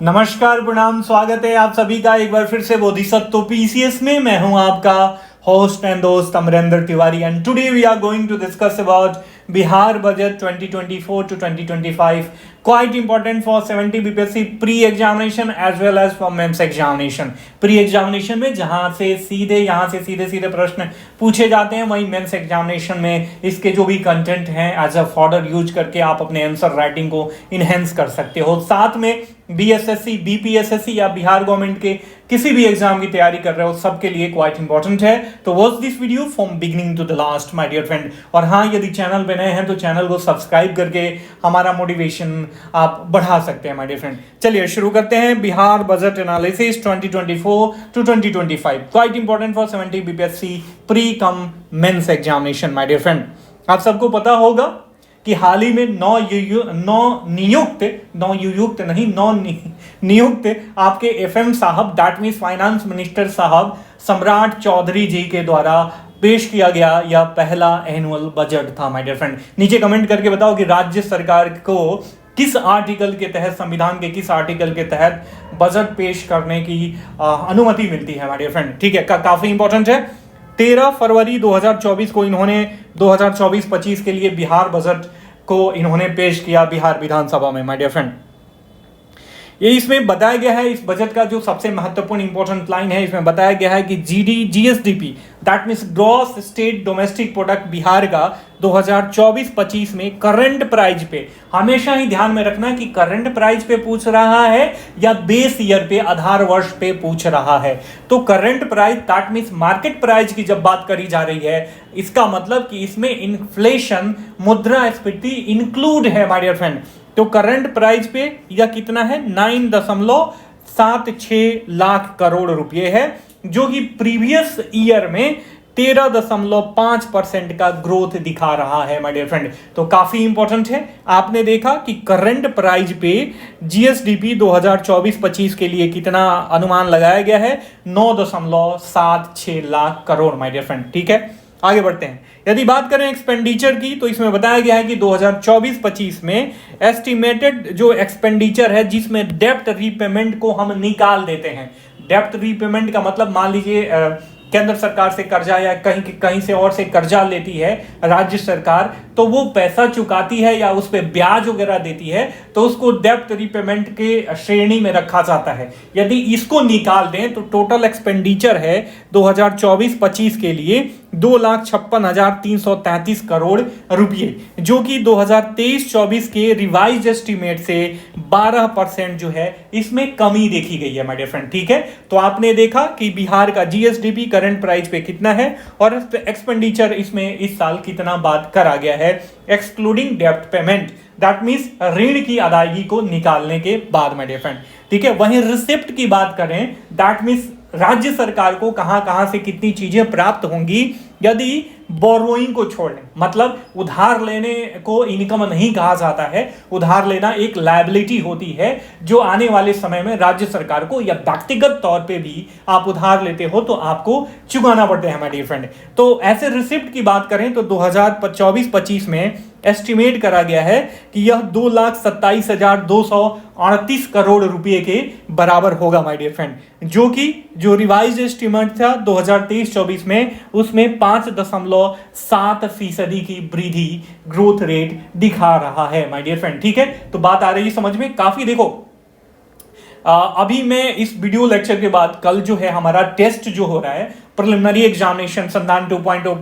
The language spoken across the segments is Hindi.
नमस्कार, प्रणाम, स्वागत है आप सभी का एक बार फिर से बोधिसत्व पीसीएस में। मैं हूं आपका होस्ट एंड दोस्त Amarendra Tiwari and today we are going to discuss about Bihar budget 2024 to 2025, quite important for 70 BPSC pre-examination as well as for mains examination. Pre examination में जहां से सीधे प्रश्न पूछे जाते हैं, वहीं मेंस एग्जामिनेशन में इसके जो भी कंटेंट हैं एज अ फॉर्डर यूज करके आप अपने आंसर राइटिंग को इनहेंस कर सकते हो। साथ में बीएसएससी, बीपीएसएससी या बिहार गवर्नमेंट के किसी भी एग्जाम की तैयारी कर रहे हो, सबके लिए क्वाइट इंपॉर्टेंट है। तो watch this video from beginning to the last my dear friend. और हाँ, यदि चैनल पे नए हैं तो चैनल को सब्सक्राइब करके हमारा मोटिवेशन आप बढ़ा सकते हैं माय डियर फ्रेंड। चलिए शुरू करते हैं। Bihar budget analysis 2024 to 2025, quite important for 70 BPSC pre cum mains examination my dear friend. आप सबको पता होगा कि हाल ही में नौ नियुक्त आपके एफएम साहब, दैट मीन्स फाइनेंस मिनिस्टर साहब सम्राट चौधरी जी के द्वारा पेश किया गया यह पहला एनुअल बजट था माय डियर फ्रेंड। नीचे कमेंट करके बताओ कि राज्य सरकार को किस आर्टिकल के तहत, संविधान के किस आर्टिकल के तहत बजट पेश करने की अनुमति मिलती है माय डियर फ्रेंड। ठीक है, काफी इंपॉर्टेंट है। 13 फरवरी 2024 को इन्होंने 2024-25 के लिए बिहार बजट को इन्होंने पेश किया बिहार विधानसभा में माय डियर फ्रेंड। ये इसमें बताया गया है, इस बजट का जो सबसे महत्वपूर्ण इंपॉर्टेंट लाइन है, इसमें बताया गया है कि GSDP that means gross state domestic product Bihar का 2024-25 में करंट प्राइस पे, हमेशा ही ध्यान में रखना कि करंट प्राइस पे पूछ रहा है या बेस ईयर पे, आधार वर्ष पे पूछ रहा है। तो current price that means market price की जब बात करी जा रही है, इसका मतलब कि इसमें इन्फ्लेशन, मुद्रास्फीति इंक्लूड है माय डियर फ्रेंड। तो करंट प्राइस पे यह कितना है, 9.76 लाख करोड़ रुपए है, जो कि प्रीवियस ईयर में 13.5% का ग्रोथ दिखा रहा है माय डियर फ्रेंड। तो काफी इंपॉर्टेंट है। आपने देखा कि करंट प्राइस पे जीएसडीपी 2024-25 के लिए कितना अनुमान लगाया गया है, 9.76 lakh crore my dear friend. ठीक है, आगे बढ़ते हैं। यदि बात करें एक्सपेंडिचर की, तो इसमें बताया गया है कि 2024-25 में एस्टिमेटेड जो एक्सपेंडिचर है, जिसमें डेप्ट रीपेमेंट को हम निकाल देते हैं। डेप्ट रीपेमेंट का मतलब, मान लीजिए केंद्र सरकार से कर्जा या कहीं से और से कर्जा लेती है राज्य सरकार, तो वो पैसा चुकाती है या उस पर ब्याज वगैरह देती है, तो उसको डेप्ट रीपेमेंट के श्रेणी में रखा जाता है। यदि इसको निकाल दें तो टोटल एक्सपेंडिचर है 2024-25 के लिए 2,56,333 करोड़ रुपए, जो कि 2023-24 के रिवाइज एस्टीमेट से 12% जो है इसमें कमी देखी गई है माय डियर फ्रेंड। ठीक है, तो आपने देखा कि बिहार का जीएसडीपी करंट प्राइस पे कितना है और एक्सपेंडिचर इसमें इस साल कितना बात करा गया है, एक्सक्लूडिंग डेप्ट पेमेंट, दैट मीन्स ऋण की अदायगी को निकालने के बाद माय डियर फ्रेंड। ठीक है, वहीं रिसिप्ट की बात करें, दैट मीन्स राज्य सरकार को कहां से कितनी चीजें प्राप्त होंगी यदि बोरोइंग को छोड़ लें, मतलब उधार लेने को इनकम नहीं कहा जाता है। उधार लेना एक लायबिलिटी होती है जो आने वाले समय में राज्य सरकार को या व्यक्तिगत तौर पे भी आप उधार लेते हो तो आपको चुकाना पड़ते हैं माय डियर फ्रेंड। तो ऐसे रिसिप्ट की बात करें तो 2024-25 में एस्टिमेट करा गया है कि यह 2,27,238 करोड़ रुपए के बराबर होगा माय डियर फ्रेंड, जो कि जो रिवाइज एस्टिमेट था 2023-24 में, उसमें 5.7% की वृद्धि ग्रोथ रेट दिखा रहा है माय डियर फ्रेंड। ठीक है, तो बात आ रही है समझ में। काफी देखो, अभी मैं इस वीडियो लेक्चर के बाद कल जो है हमारा टेस्ट जो हो रहा है, preliminary examination Sandhan 2.0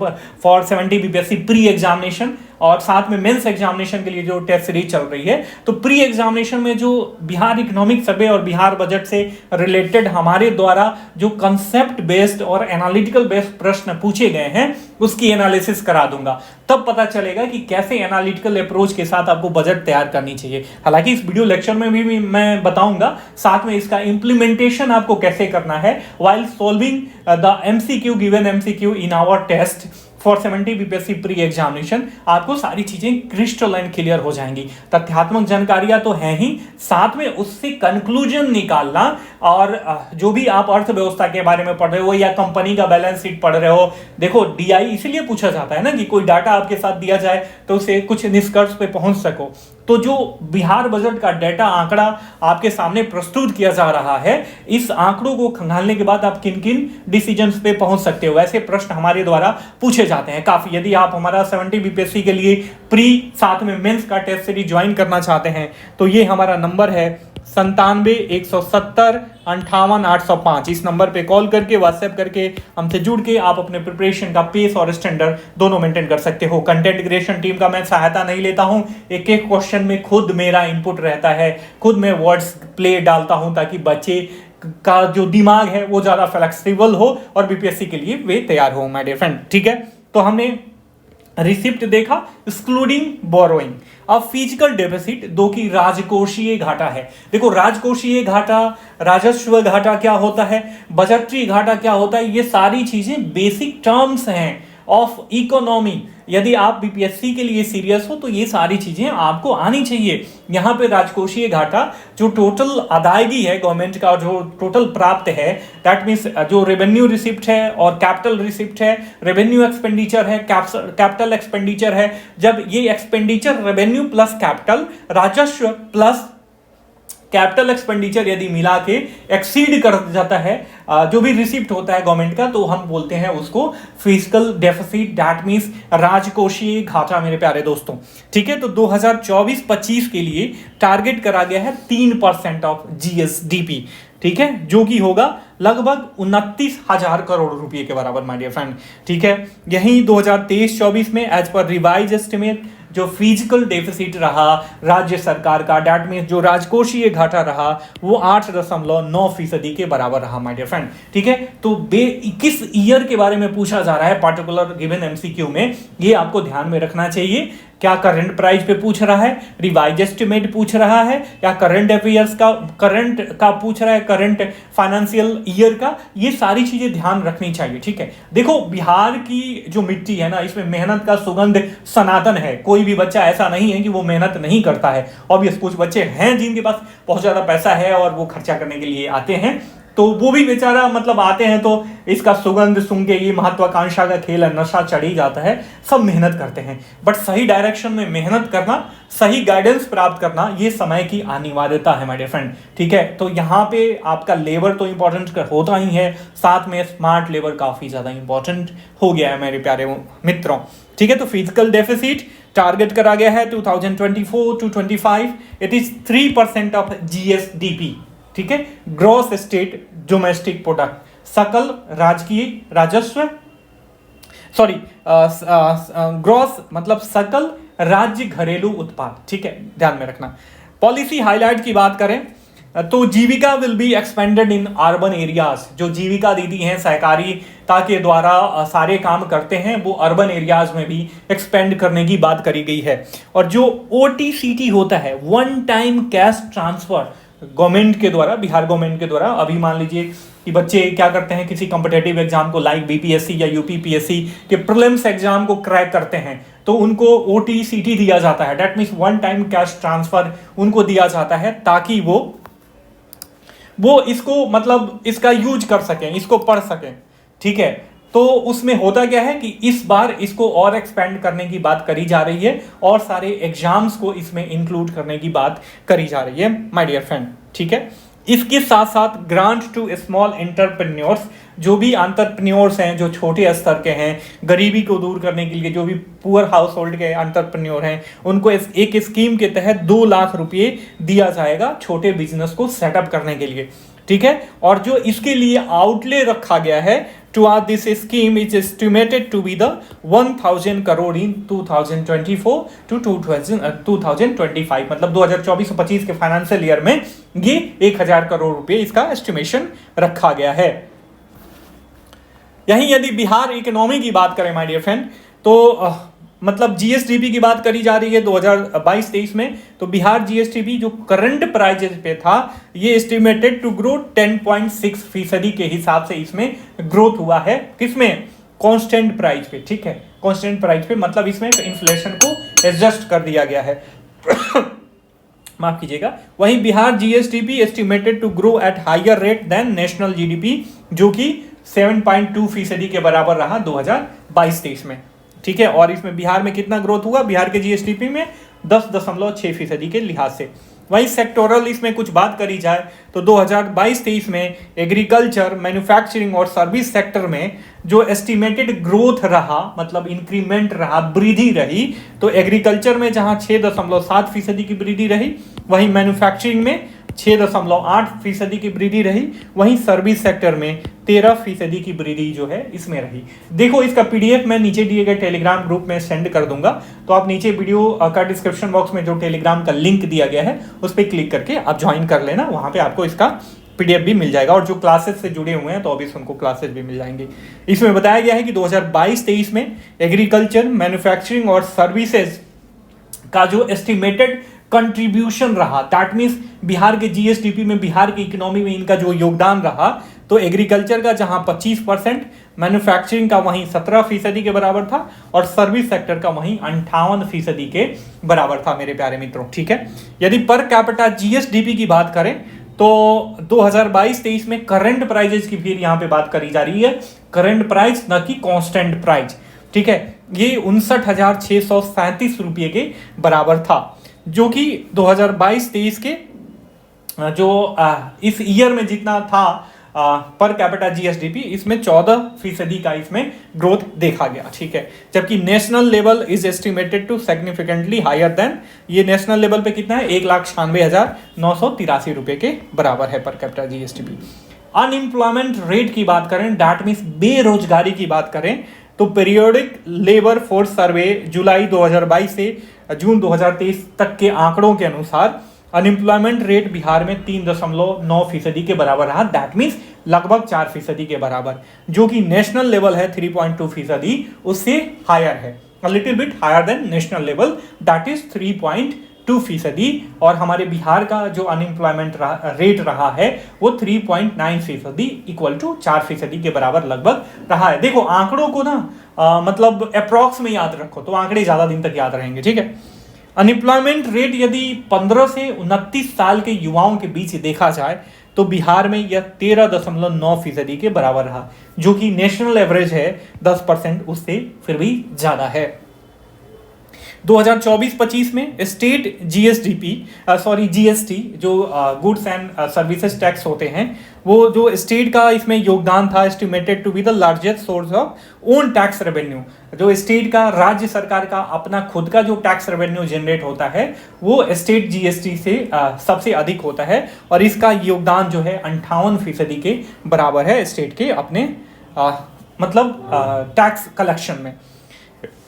for 70 BPSC pre examination, और साथ में मेंस एग्जामिनेशन के लिए जो टेस्ट सीरीज चल रही है, तो प्री एग्जामिनेशन में जो बिहार इकोनॉमिक सर्वे और बिहार बजट से रिलेटेड हमारे द्वारा जो कंसेप्ट बेस्ड और एनालिटिकल बेस्ड प्रश्न पूछे गए हैं, उसकी एनालिसिस करा दूंगा। तब पता चलेगा कि कैसे एनालिटिकल अप्रोच के साथ आपको बजट तैयार करनी चाहिए। हालांकि इस वीडियो लेक्चर में भी मैं बताऊंगा, साथ में इसका इंप्लीमेंटेशन आपको कैसे करना है while solving the MCQ given MCQ in our test for 70 BPSC pre examination. आपको सारी चीजें क्रिस्टलाइन क्लियर हो जाएंगी। तथ्यात्मक जानकारियां तो हैं ही, साथ में उससे कंक्लूजन निकालना, और जो भी आप अर्थव्यवस्था के बारे में पढ़ रहे हो या कंपनी का बैलेंस शीट पढ़ रहे हो, देखो डीआई इसीलिए पूछा जाता है ना कि कोई डाटा आपके साथ दिया जाए तो उसे कुछ निष्कर्ष पे पहुंच सको। तो जो बिहार बजट का डेटा आंकड़ा आपके सामने प्रस्तुत किया जा रहा है, इस आंकड़ों को खंगालने के बाद आप किन किन डिसीजंस पे पहुंच सकते हो, वैसे प्रश्न हमारे द्वारा पूछे जाते हैं काफी। यदि आप हमारा 70 बीपीएससी के लिए प्री साथ में मेंस का टेस्ट सीरीज ज्वाइन करना चाहते हैं तो ये हमारा नंबर है 97 170 58 805। इस नंबर पे कॉल करके व्हाट्सएप करके हमसे जुड़ के आप अपने प्रिपरेशन का पेस और स्टैंडर्ड दोनों मेंटेन कर सकते हो। कंटेंट क्रिएशन टीम का मैं सहायता नहीं लेता हूं, एक एक क्वेश्चन में खुद मेरा इनपुट रहता है, खुद मैं वर्ड्स प्ले डालता हूं ताकि बच्चे का जो दिमाग है वो ज्यादा फ्लेक्सिबल हो और बीपीएससी के लिए वे तैयार हो माय डियर फ्रेंड। ठीक है, तो हमने रिसिप्ट देखा एक्सक्लूडिंग बोरोइंग। अब फिजिकल डेफिसिट दो की राजकोषीय घाटा है। देखो राजकोषीय घाटा, राजस्व घाटा क्या होता है, बजटरी घाटा क्या होता है, ये सारी चीजें बेसिक टर्म्स हैं ऑफ इकोनॉमी। यदि आप बीपीएससी के लिए सीरियस हो तो ये सारी चीजें आपको आनी चाहिए। यहाँ पे राजकोषीय घाटा जो टोटल अदायगी है गवर्नमेंट का, जो टोटल प्राप्त है, दैट मीन्स जो रेवेन्यू रिसिप्ट है और कैपिटल रिसिप्ट है, रेवेन्यू एक्सपेंडिचर है, कैपिटल एक्सपेंडिचर है। जब ये एक्सपेंडिचर रेवेन्यू प्लस कैपिटल, राजस्व प्लस कैपिटल एक्सपेंडिचर यदि मिला के एक्सीड कर जाता है जो भी रिसिप्ट होता है गवर्नमेंट का, तो हम बोलते हैं उसको फिजिकल डेफिसिट, दैट मींस राजकोषीय घाटा मेरे प्यारे दोस्तों। ठीक है, तो 2024-25 के लिए टारगेट करा गया है 3% ऑफ जीएसडीपी। ठीक है, जो कि होगा लगभग 29,000 करोड़ रुपए के बराबर माय डियर फ्रेंड। ठीक है, यही 2023-24 में एज पर रिवाइज एस्टिमेट जो फिजिकल डेफिसिट रहा राज्य सरकार का, दैट मींस जो राजकोषीय घाटा रहा वो 8.9% के बराबर रहा माय डियर फ्रेंड। ठीक है, तो किस ईयर के बारे में पूछा जा रहा है पर्टिकुलर गिवन एमसीक्यू में, ये आपको ध्यान में रखना चाहिए। क्या करंट प्राइस पे पूछ रहा है, रिवाइज एस्टिमेट पूछ रहा है, या करंट अफेयर्स का करंट का पूछ रहा है, करंट फाइनेंशियल ईयर का, ये सारी चीजें ध्यान रखनी चाहिए। ठीक है, देखो बिहार की जो मिट्टी है ना, इसमें मेहनत का सुगंध सनातन है। कोई भी बच्चा ऐसा नहीं है कि वो मेहनत नहीं करता है। ऑब्वियस कुछ बच्चे हैं जिनके पास बहुत ज्यादा पैसा है और वो खर्चा करने के लिए आते हैं, तो वो भी बेचारा मतलब आते हैं तो इसका सुगंध सूंघ के ये महत्वाकांक्षा का खेल है, नशा चढ़ ही जाता है। सब मेहनत करते हैं, बट सही डायरेक्शन में मेहनत करना, सही गाइडेंस प्राप्त करना, ये समय की अनिवार्यता है माय डियर फ्रेंड। ठीक है, तो यहाँ पे आपका लेबर तो इंपॉर्टेंट होता ही है, साथ में स्मार्ट लेबर काफी ज्यादा इंपॉर्टेंट हो गया है मेरे प्यारे मित्रों। ठीक है, तो फिजिकल डेफिसिट टारगेट करा गया है 2024-25, इट इज 3% ऑफ जीएसडीपी। ठीक है, ग्रॉस स्टेट डोमेस्टिक प्रोडक्ट, सकल राजकीय राजस्व, सॉरी ग्रॉस मतलब सकल राज्य घरेलू उत्पाद। ठीक है, ध्यान में रखना। पॉलिसी हाईलाइट की बात करें तो Jeevika will be expanded in urban areas. जो जीविका दीदी हैं सहकारिता के द्वारा सारे काम करते हैं, वो अर्बन एरियाज में भी एक्सपेंड करने की बात करी गई है। और जो ओटीसीटी होता है, one time cash transfer, government के द्वारा, बिहार गवर्नमेंट के द्वारा, अभी मान लीजिए कि बच्चे क्या करते हैं, किसी कॉम्पिटेटिव एग्जाम को लाइक बीपीएससी या यूपीपीएससी के प्रीलिम्स एग्जाम को क्रैक करते हैं, तो उनको ओटीसीटी दिया जाता है, that means one time cash transfer उनको दिया जाता है ताकि वो इसको मतलब इसका यूज कर सकें, इसको पढ़ सकें। ठीक है, तो उसमें होता क्या है कि इस बार इसको और एक्सपेंड करने की बात करी जा रही है और सारे एग्जाम्स को इसमें इंक्लूड करने की बात करी जा रही है माय डियर फ्रेंड। ठीक है, इसके साथ साथ ग्रांट टू स्मॉल एंटरप्रेन्योर्स, जो भी एंटरप्रेन्योर्स हैं, जो छोटे स्तर के हैं, गरीबी को दूर करने के लिए जो भी पुअर हाउस होल्ड के एंटरप्रेन्योर हैं, उनको एक स्कीम के तहत 2 लाख रुपये दिया जाएगा छोटे बिजनेस को सेटअप करने के लिए। ठीक है, और जो इसके लिए आउटले रखा गया है toward this scheme is estimated to be the 1000 crore in 2024 to 2025, मतलब 2024-25 के फाइनेंशियल ईयर में ये 1000 करोड़ रुपए इसका एस्टिमेशन रखा गया है। यही यदि बिहार इकोनॉमी की बात करें माय डियर फ्रेंड, तो मतलब जीएसडीपी की बात करी जा रही है 2022-23 में, तो बिहार जीएसडीपी जो करंट प्राइजेस पे था, ये एस्टिमेटेड टू ग्रो 10.6% के हिसाब से इसमें ग्रोथ हुआ है। किसमें? कांस्टेंट प्राइस पे। ठीक है, कांस्टेंट प्राइस पे मतलब इसमें इन्फ्लेशन को एडजस्ट कर दिया गया है। माफ कीजिएगा। वहीं Bihar GSDP estimated to grow at higher rate than national GDP, जो कि 7.2% के बराबर रहा 2022-23 में। ठीक है। और इसमें बिहार में कितना ग्रोथ हुआ, बिहार के जीएसडीपी में 10.6% के लिहाज से। वहीं सेक्टोरल इसमें कुछ बात करी जाए तो 2022-23 में एग्रीकल्चर, मैन्युफैक्चरिंग और सर्विस सेक्टर में जो एस्टिमेटेड ग्रोथ रहा, मतलब इंक्रीमेंट रहा, वृद्धि रही, तो एग्रीकल्चर में जहां 6.7% की वृद्धि रही, वहीं मैन्युफैक्चरिंग में 6.8% की वृद्धि रही, वहीं सर्विस सेक्टर में 13% की वृद्धि जो है इसमें रही। देखो इसका पीडीएफ मैं नीचे दिए गए टेलीग्राम ग्रुप में सेंड कर दूंगा, तो आप नीचे वीडियो का डिस्क्रिप्शन बॉक्स में जो टेलीग्राम का लिंक दिया गया है उस पर क्लिक करके आप ज्वाइन कर लेना, वहां पे आपको इसका पीडीएफ भी मिल जाएगा। और जो क्लासेस से जुड़े हुए हैं तो अभी उनको क्लासेस भी मिल जाएंगे। इसमें बताया गया है कि 2022-23 में एग्रीकल्चर, मैन्युफैक्चरिंग और सर्विसेज का जो एस्टिमेटेड कंट्रीब्यूशन रहा, दैट मीन्स बिहार के जीएसडीपी में, बिहार की इकोनॉमी में इनका जो योगदान रहा, तो एग्रीकल्चर का जहां 25%, मैन्युफैक्चरिंग का वहीं 17% के बराबर था और सर्विस सेक्टर का वहीं 58% के बराबर था मेरे प्यारे मित्रों। ठीक है। यदि पर कैपिटा जीएसडीपी की बात करें तो 2022-23 में करंट प्राइजेस की फिर यहां पे बात करी जा रही है, करंट प्राइस न कि कांस्टेंट प्राइस। ठीक है। ये 59,637 रुपये के बराबर था, जो कि 2022-23 के जो इस ईयर में जितना था पर कैपिटा जीएसडीपी, इसमें 14% का इसमें ग्रोथ देखा गया। ठीक है। जबकि national level is estimated to significantly higher than, ये नेशनल लेवल पे कितना है, 1,96,983 रुपए के बराबर है per capita GSDP. Unemployment rate की बात करें, दैट मीन्स बेरोजगारी की बात करें, तो पीरियोडिक लेबर फोर्स सर्वे जुलाई 2022 से जून 2023 तक के आंकड़ों के अनुसार अनएम्प्लॉयमेंट रेट बिहार में 3.9% के बराबर रहा, दैट मीन्स लगभग 4% के बराबर, जो कि नेशनल लेवल है 3.2%, उससे हायर है, a little bit higher than national level, that is 3.2%। और हमारे बिहार का जो अनएम्प्लॉयमेंट रेट रहा है वो 3.9%, इक्वल टू 4% के बराबर लगभग रहा है। देखो आंकड़ों को ना मतलब अप्रॉक्स में याद रखो तो आंकड़े ज्यादा दिन तक याद रहेंगे। ठीक है। अनएम्प्लॉयमेंट रेट यदि 15 से 29 साल के युवाओं के बीच देखा जाए तो बिहार में यह 13.9% के बराबर रहा, जो कि नेशनल एवरेज है 10%, उससे फिर भी ज्यादा है। 2024-25 में स्टेट जीएसटी जो गुड्स एंड सर्विसेज टैक्स होते हैं, वो जो स्टेट का इसमें योगदान था, estimated to be the largest source of own tax revenue. जो स्टेट का, राज्य सरकार का अपना खुद का जो टैक्स रेवेन्यू जनरेट होता है वो स्टेट जीएसटी से सबसे अधिक होता है, और इसका योगदान जो है 58% के बराबर है स्टेट के अपने मतलब टैक्स कलेक्शन में।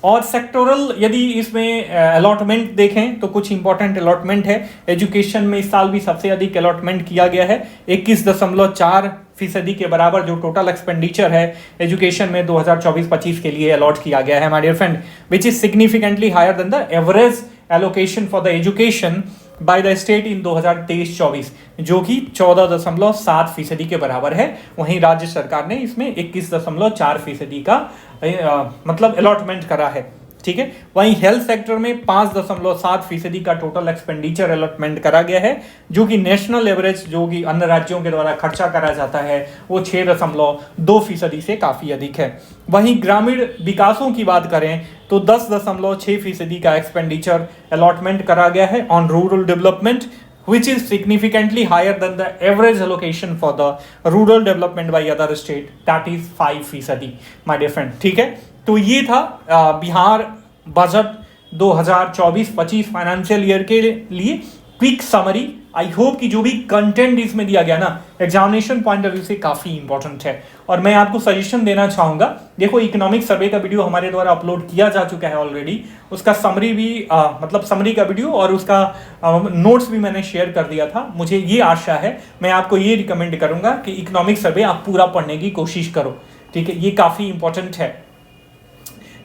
और सेक्टोरल यदि इसमें अलॉटमेंट देखें तो कुछ इंपॉर्टेंट अलॉटमेंट है। एजुकेशन में इस साल भी सबसे अधिक अलॉटमेंट किया गया है, 21.4% के बराबर जो टोटल एक्सपेंडिचर है एजुकेशन में 2024-25 के लिए अलॉट किया गया है my dear friend, which is significantly higher than the average allocation for the education by the state in 2023-24, जो कि 14.7% के बराबर है। वहीं राज्य सरकार ने इसमें 21.4% का मतलब अलॉटमेंट करा है। ठीक है। वहीं हेल्थ सेक्टर में 5.7% का टोटल एक्सपेंडिचर अलॉटमेंट करा गया है, जो कि नेशनल एवरेज जो कि अन्य राज्यों के द्वारा खर्चा करा जाता है वो 6.2% से काफी अधिक है। वहीं ग्रामीण विकासों की बात करें तो 10.6% का एक्सपेंडिचर अलॉटमेंट करा गया है on rural development, which is significantly higher than the average allocation for the rural development by other state, that is 5%, my dear friend। ठीक है। तो ये था बिहार बजट 2024-25 फाइनेंशियल ईयर के लिए क्विक समरी। आई होप कि जो भी कंटेंट इसमें दिया गया ना एग्जामिनेशन पॉइंट ऑफ व्यू से काफी इंपॉर्टेंट है। और मैं आपको सजेशन देना चाहूंगा, देखो इकोनॉमिक सर्वे का वीडियो हमारे द्वारा अपलोड किया जा चुका है ऑलरेडी, उसका समरी भी मतलब समरी का वीडियो और उसका नोट्स भी मैंने शेयर कर दिया था। मुझे ये आशा है, मैं आपको ये रिकमेंड करूंगा कि इकोनॉमिक सर्वे आप पूरा पढ़ने की कोशिश करो। ठीक है। ये काफी इंपॉर्टेंट है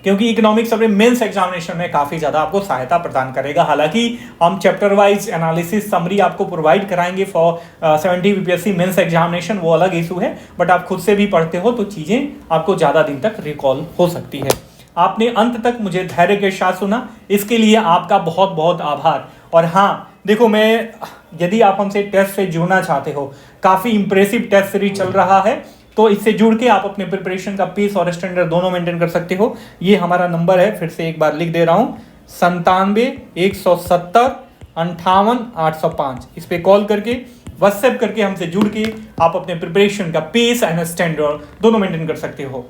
क्योंकि इकोनॉमिक सर्वे मेंस एग्जामिनेशन में काफी ज्यादा आपको सहायता प्रदान करेगा। हालांकि हम चैप्टर वाइज एनालिसिस समरी आपको प्रोवाइड कराएंगे फॉर 70 बीपीएससी मेंस एग्जामिनेशन, वो अलग इशू है, बट आप खुद से भी पढ़ते हो तो चीजें आपको ज्यादा दिन तक रिकॉल हो सकती है। आपने अंत तक मुझे धैर्य के साथ सुना, इसके लिए आपका बहुत बहुत आभार। और हाँ देखो, मैं यदि आप हमसे टेस्ट से जुड़ना चाहते हो, काफी इंप्रेसिव टेस्ट सीरीज चल रहा है, तो इससे जुड़ के आप अपने प्रिपरेशन का पेस और स्टैंडर्ड दोनों मेंटेन कर सकते हो। ये हमारा नंबर है, फिर से एक बार लिख दे रहा हूँ, 97-170-58-805। इस पे कॉल करके व्हाट्सएप करके हमसे जुड़ के आप अपने प्रिपरेशन का पेस एंड स्टैंडर्ड दोनों मेंटेन कर सकते हो।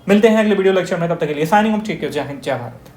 मिलते हैं अगले वीडियो लेक्चर में, तब तक के लिए साइनिंग ऑफ, टेक केयर, जय हिंद, जय भारत।